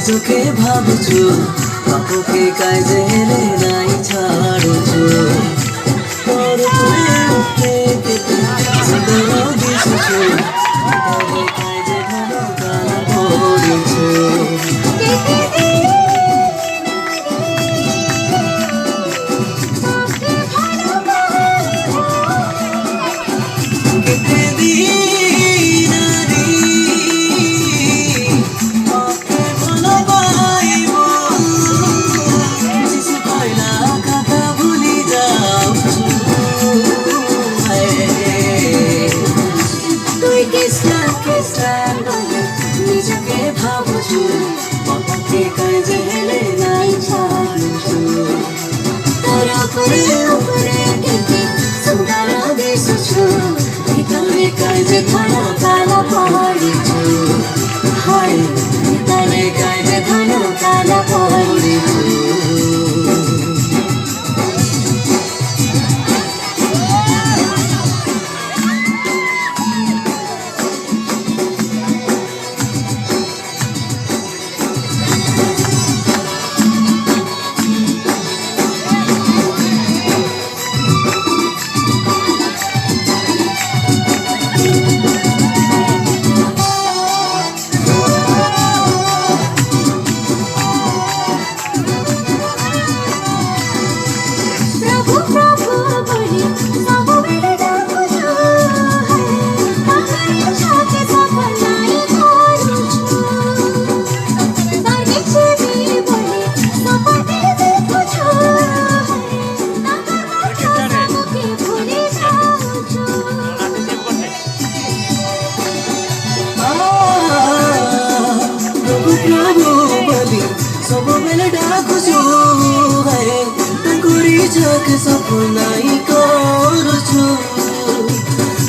নিজকে ভাবুछु বাপুকে কাজে হেলে নাই ছাড়ুछु তোর তুলে উঠে কেটে সুন্দর দিশুछु তবে কাজে ভালো গান পড়েছো নিজকে ভাবুଛୁ বাপুকে কাজে হেলে নাই ছাড়ুछु তোর উপরে কেটে সুন্দর দিশুछु ভিতরে কাজে ধন কালা পড়িछु হায় ভিতরে কাজে ধন কালা পড়িछु ସବୁବେଳେ ଡାକୁଛୁ ତାଙ୍କରି ଚୋଖ ସପନାଇ କରୁଛୁ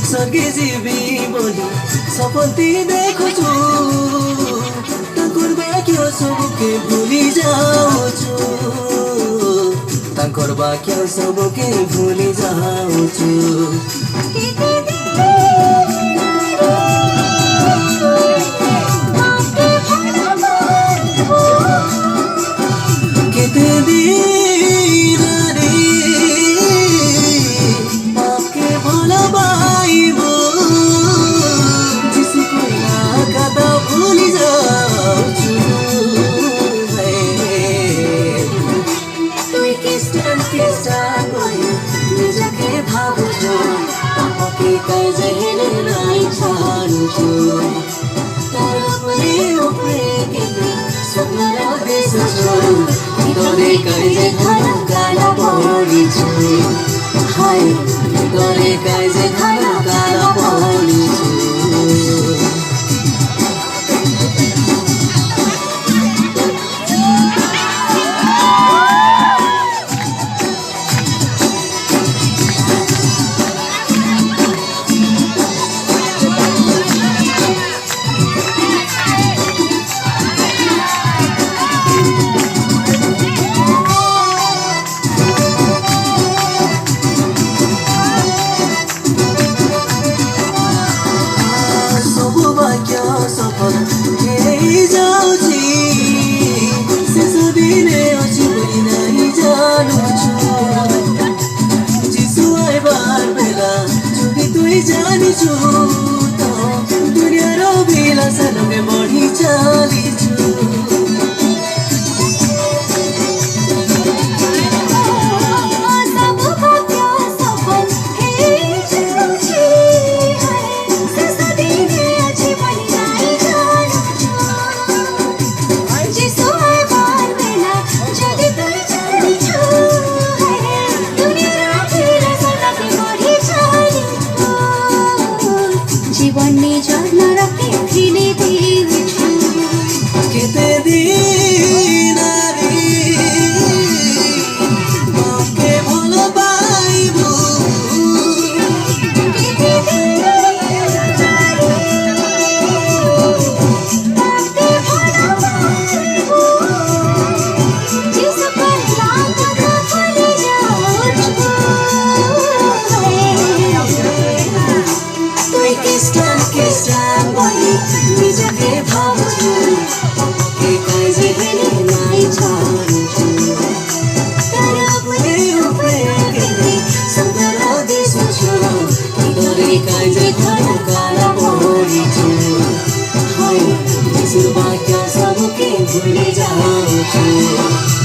ସ୍ୱର୍ଗେ ଯିବି ବୋଲି ସପତି ଦେଖୁଛୁ ତାଙ୍କର ବାକ୍ୟ ସବୁକେ ଭୁଲି ଯାଉଛୁ ତାଙ୍କର ବାକ୍ୟ ସବୁକେ ଭୁଲି ଯାଉଛୁ নিজকে ভাবুছো বাপুকে কাজে হেলে নাই ছাড়ুছো তোর উপরে কেটে সুন্দর দিশুছো ভিতরে কাজে ধন কালা পড়িছো হায় ভিতরে কাজে ধন কালা পড়িছো जानिछु तो दुनियार विलासनमे बढी चालिछु জীবন নিজ নরকে ফিরে দিও भूल जाऊं छू